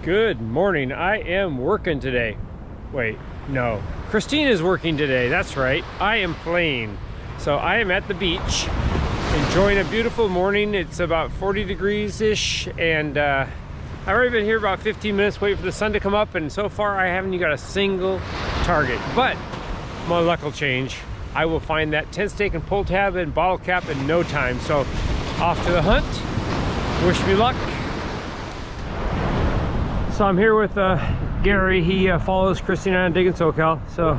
Good morning. I am working today. Wait, no. Christine is working today. That's right. I am playing. So I am at the beach, enjoying a beautiful morning. It's about 40 degrees-ish, and I've already been here about 15 minutes waiting for the sun to come up, and so far I haven't got a single target. But my luck will change. I will find that 10 stake and pull tab and bottle cap in no time. So off to the hunt. Wish me luck. So I'm here with Gary. He follows Christine on Digging SoCal. So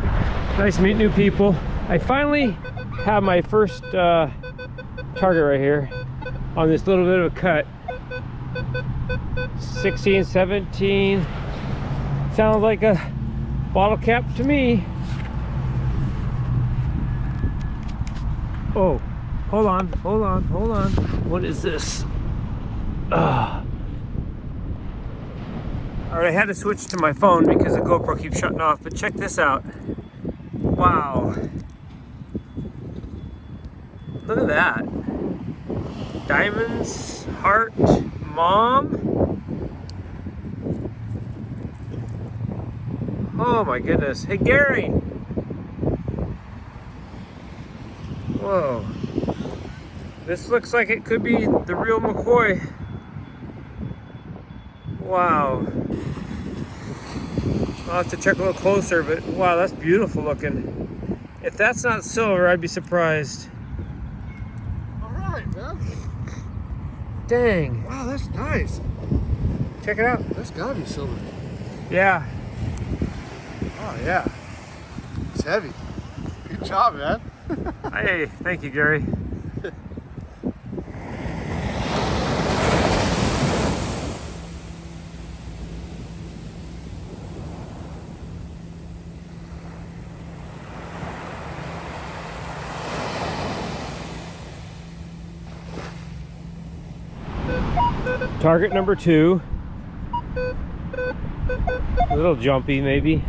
nice to meet new people. I finally have my first target right here on this little bit of a cut. 16, 17. Sounds like a bottle cap to me. Oh, hold on. What is this? Alright, I had to switch to my phone because the GoPro keeps shutting off, but check this out. Wow. Look at that. Diamonds, heart, mom. Oh my goodness. Hey, Gary. Whoa. This looks like it could be the real McCoy. Wow. I'll have to check a little closer, but wow, that's beautiful looking. If that's not silver, I'd be surprised. All right, man. Dang. Wow, that's nice. Check it out. That's gotta be silver. Yeah. Oh, yeah. It's heavy. Good job, man. Hey, thank you, Gary. Target number 2. A little jumpy, maybe.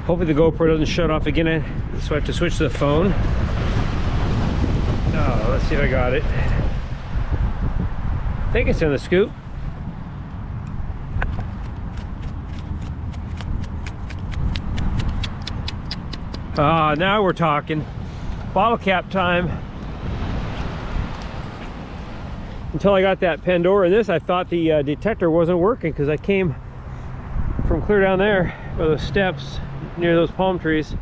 Hopefully the GoPro doesn't shut off again, so I have to switch to the phone. Oh, let's see if I got it. I think it's in the scoop. Now we're talking. Bottle cap time. Until I got that Pandora in this, I thought the detector wasn't working because I came from clear down there where those steps near those palm trees,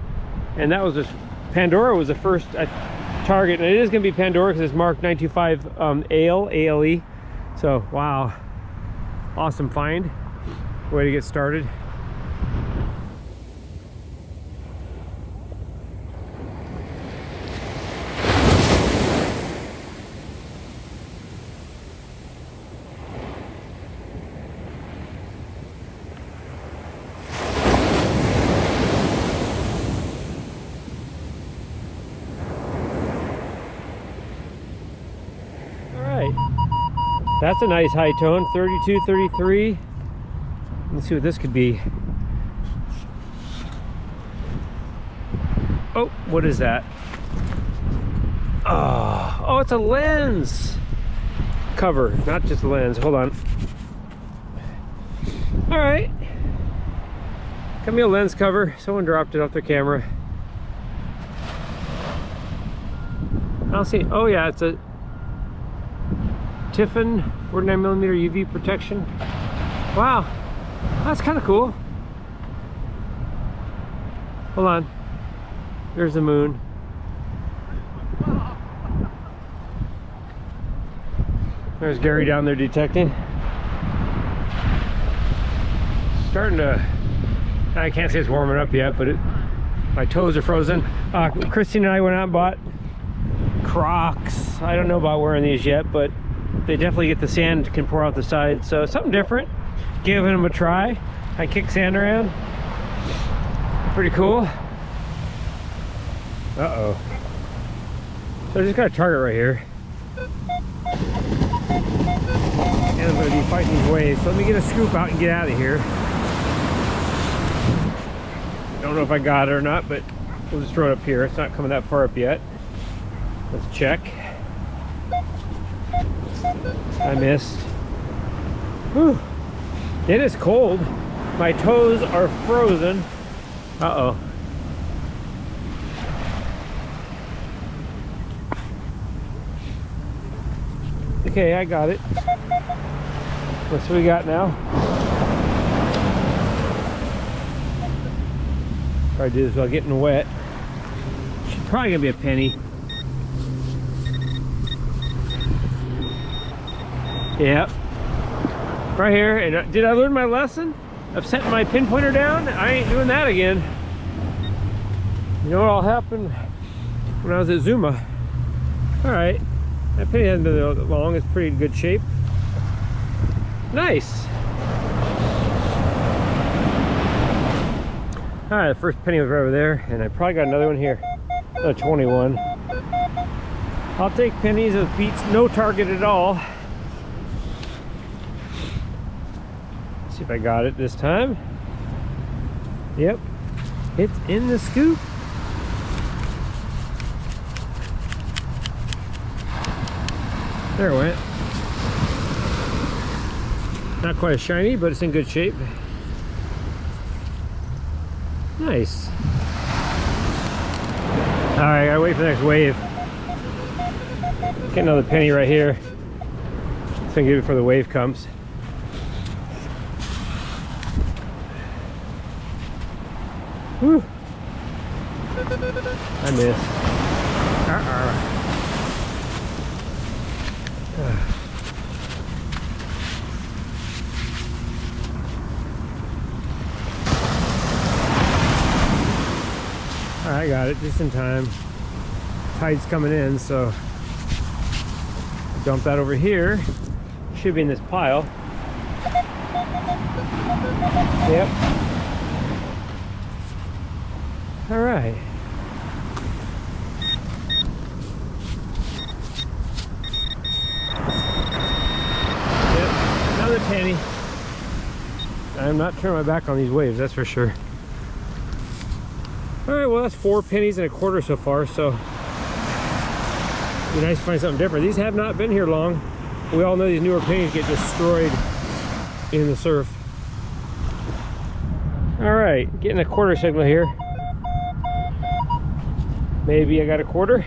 and that was just Pandora was the first target, and it is going to be Pandora because it's marked 925 ALE. So wow, awesome find. Way to get started. That's a nice high tone, 32, 33. Let's see what this could be. Oh, what is that? Oh, it's a lens cover, not just a lens. Hold on. All right. Got me a lens cover. Someone dropped it off their camera. I don't see. Oh yeah, it's a Tiffin 49mm UV protection. Wow, that's kind of cool. Hold on, there's the moon. There's Gary down there detecting. Starting to, I can't say it's warming up yet, but my toes are frozen. Christine and I went out and bought Crocs. I don't know about wearing these yet, but they definitely get the sand can pour out the side, so something different. Giving them a try. I kick sand around. Pretty cool. Uh-oh. So I just got a target right here. And I'm going to be fighting these waves. So let me get a scoop out and get out of here. Don't know if I got it or not, but we'll just throw it up here. It's not coming that far up yet. Let's check. I missed. Whew. It is cold. My toes are frozen. Uh-oh. Okay, I got it. What's we got now? Probably do this while getting wet. She's probably gonna be a penny. Yep. Right here. And did I learn my lesson of setting my pinpointer down? I ain't doing that again. You know what all happened when I was at Zuma? All right. That penny hasn't been there long. It's pretty good shape. Nice. All right, the first penny was right over there, and I probably got another one here. A 21. I'll take pennies that beats no target at all. See if I got it this time. Yep, it's in the scoop. There it went. Not quite as shiny, but it's in good shape. Nice. All right, I gotta wait for the next wave. Get another penny right here. So I can get it before the wave comes. Whew. I missed. I got it just in time. Tide's coming in, so dump that over here. Should be in this pile. Yep. All right. Yep, another penny. I'm not turning my back on these waves, that's for sure. All right, well, that's 4 pennies and a quarter so far, so it'd be nice to find something different. These have not been here long. We all know these newer pennies get destroyed in the surf. All right, getting a quarter signal here. Maybe I got a quarter.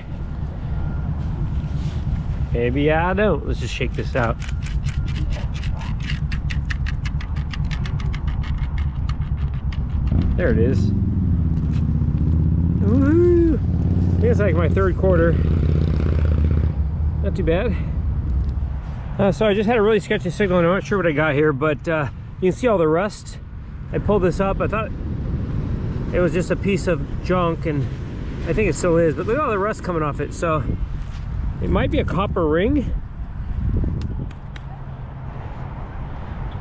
Maybe I don't. Let's just shake this out. There it is. Woohoo! I think it's like my 3rd quarter. Not too bad. So I just had a really sketchy signal, and I'm not sure what I got here, but you can see all the rust. I pulled this up. I thought it was just a piece of junk, and I think it still is, but look at all the rust coming off it. So it might be a copper ring.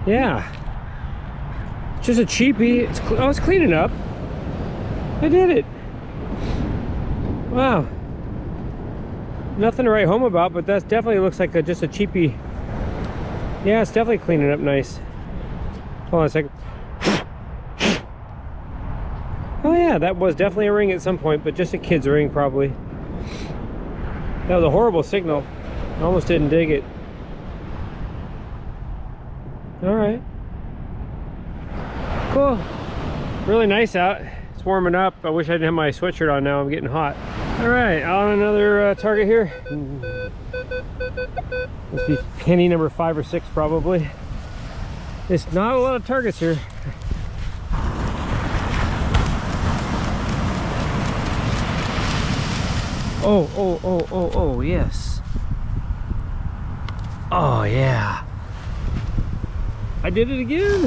Yeah. It's just a cheapie. It's cleaning up. I did it. Wow. Nothing to write home about, but that definitely looks like just a cheapie. Yeah, it's definitely cleaning up nice. Hold on a second. Oh yeah, that was definitely a ring at some point, but just a kid's ring probably. That was a horrible signal. I almost didn't dig it. All right. Cool. Really nice out. It's warming up. I wish I didn't have my sweatshirt on now. I'm getting hot. All right, on another target here. Must be penny number 5 or 6 probably. There's not a lot of targets here. Oh, yes. Oh, yeah. I did it again.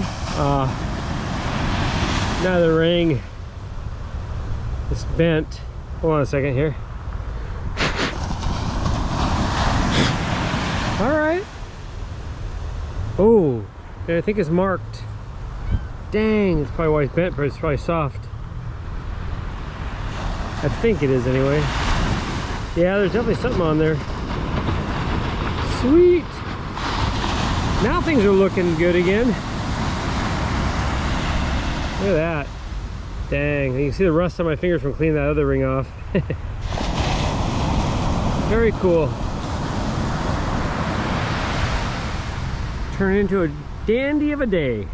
Now the ring is bent. Hold on a second here. All right. Oh, and I think it's marked. Dang, it's probably why it's bent, but it's probably soft. I think it is anyway. Yeah, there's definitely something on there. Sweet. Now things are looking good again. Look at that. Dang, you can see the rust on my fingers from cleaning that other ring off. Very cool. Turn into a dandy of a day.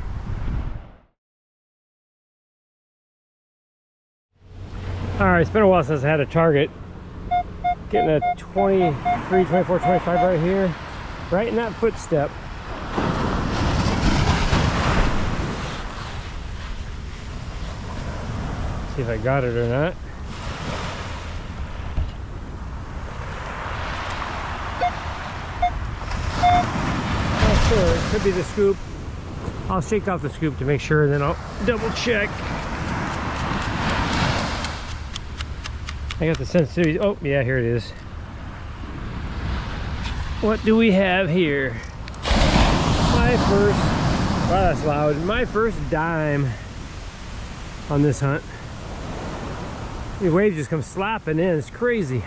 All right, it's been a while since I had a target. Getting a 23, 24, 25 right here. Right in that footstep. See if I got it or not. Not sure, it could be the scoop. I'll shake off the scoop to make sure, and then I'll double check. I got the sensitivity. Oh, yeah, here it is. What do we have here? My first, wow, that's loud. My first dime on this hunt. The wave just comes slapping in. It's crazy.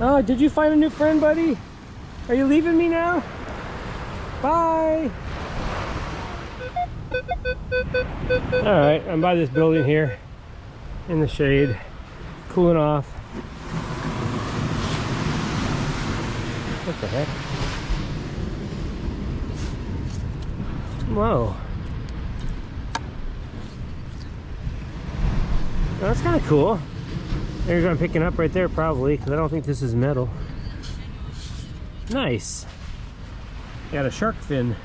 Oh, did you find a new friend, buddy? Are you leaving me now? Bye. All right, I'm by this building here in the shade, cooling off. What the heck? Whoa. That's kind of cool. There's what I'm picking up right there, probably, because I don't think this is metal. Nice. Got a shark fin.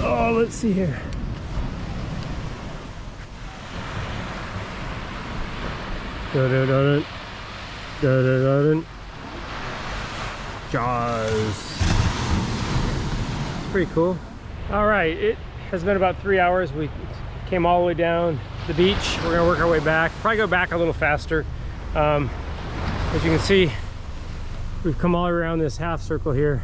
Oh, let's see here. Jaws. Pretty cool. All right, it has been about 3 hours. We came all the way down the beach. We're gonna work our way back. Probably go back a little faster. As you can see, we've come all around this half circle here.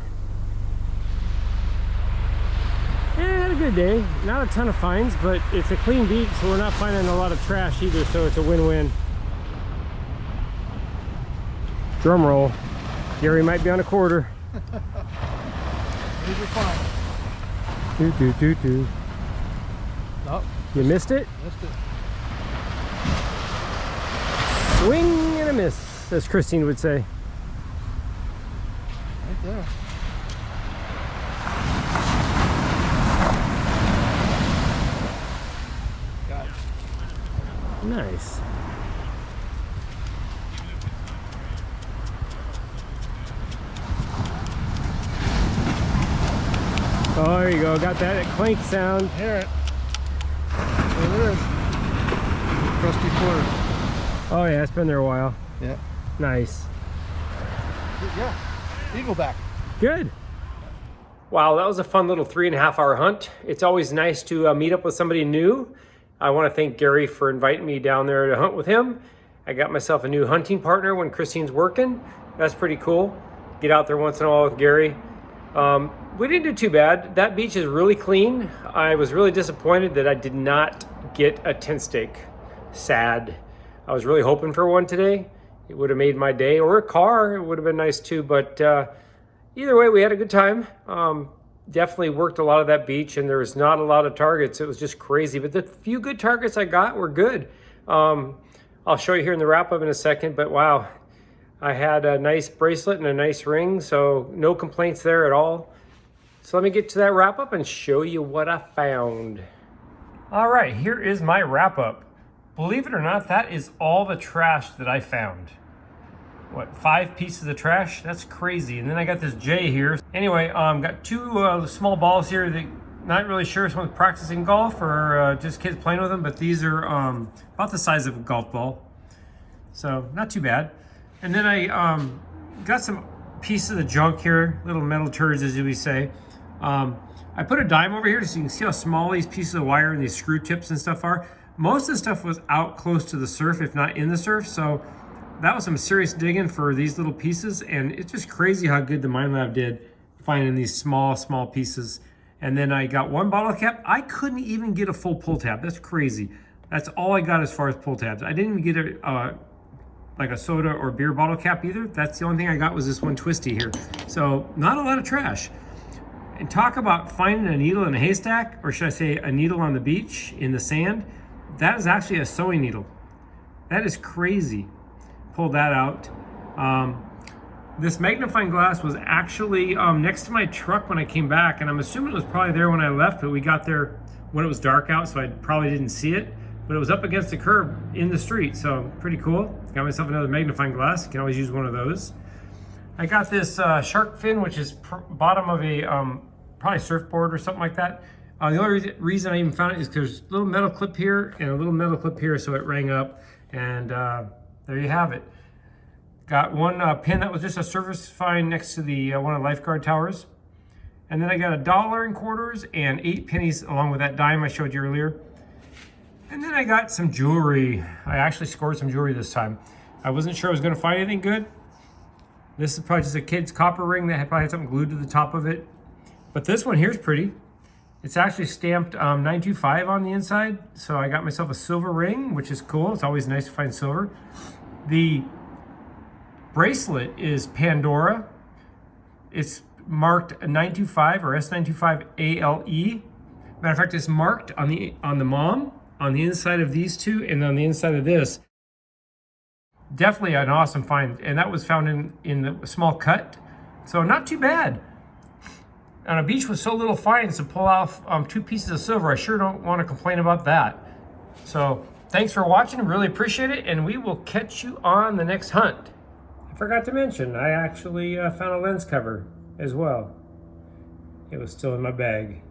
Yeah, had a good day. Not a ton of finds, but it's a clean beach, so we're not finding a lot of trash either, so it's a win-win. Drum roll. Gary might be on a quarter. These are fine. Do. Nope. You missed it? Missed it. Swing and a miss, as Christine would say. Right there. Got it. Nice. Oh, there you go. Got that clank sound. Hear it. There it is. Crusty quarter. Oh yeah, it's been there a while. Yeah. Nice. Yeah. Eagleback. Good. Wow, that was a fun little 3.5 hour hunt. It's always nice to meet up with somebody new. I want to thank Gary for inviting me down there to hunt with him. I got myself a new hunting partner when Christine's working. That's pretty cool. Get out there once in a while with Gary. We didn't do too bad. That beach is really clean. I was really disappointed that I did not get a tent stake. Sad. I was really hoping for one today. It would have made my day, or a car. It would have been nice too, but either way, we had a good time. Definitely worked a lot of that beach, and there was not a lot of targets. It was just crazy, but the few good targets I got were good. I'll show you here in the wrap up in a second, but wow. I had a nice bracelet and a nice ring, so no complaints there at all. So let me get to that wrap up and show you what I found. All right, here is my wrap up. Believe it or not, that is all the trash that I found. What, 5 pieces of trash? That's crazy. And then I got this J here. Anyway, got 2 small balls here that not really sure if someone's practicing golf or just kids playing with them, but these are about the size of a golf ball. So not too bad. And then I got some pieces of junk here, little metal turds, as we say. I put a dime over here so you can see how small these pieces of wire and these screw tips and stuff are. Most of the stuff was out close to the surf, if not in the surf. So that was some serious digging for these little pieces. And it's just crazy how good the Minelab did finding these small pieces. And then I got 1 bottle cap. I couldn't even get a full pull tab. That's crazy. That's all I got as far as pull tabs. I didn't even get like a soda or beer bottle cap either. That's the only thing I got was this one twisty here. So not a lot of trash. And talk about finding a needle in a haystack, or should I say a needle on the beach in the sand. that is actually a sewing needle. That is crazy. Pull that out. This magnifying glass was actually next to my truck when I came back, and I'm assuming it was probably there when I left, but we got there when it was dark out, so I probably didn't see it. But it was up against the curb in the street, so pretty cool. Got myself another magnifying glass. You can always use one of those. I got this shark fin, which is bottom of a probably surfboard or something like that. The only reason I even found it is because there's a little metal clip here and a little metal clip here, so it rang up, and there you have it. Got one pin that was just a service find next to the one of the lifeguard towers. And then I got $1 in quarters and 8 pennies along with that dime I showed you earlier. And then I got some jewelry. I actually scored some jewelry this time. I wasn't sure I was gonna find anything good. This is probably just a kid's copper ring that probably had something glued to the top of it. But this one here is pretty. It's actually stamped 925 on the inside. So I got myself a silver ring, which is cool. It's always nice to find silver. The bracelet is Pandora. It's marked 925 or S925 ALE. Matter of fact, it's marked on the mom, on the inside of these two, and on the inside of this. Definitely an awesome find, and that was found in a small cut, so not too bad. On a beach with so little finds to pull off 2 pieces of silver, I sure don't want to complain about that. So thanks for watching, really appreciate it, and we will catch you on the next hunt. I forgot to mention, I actually found a lens cover as well. It was still in my bag.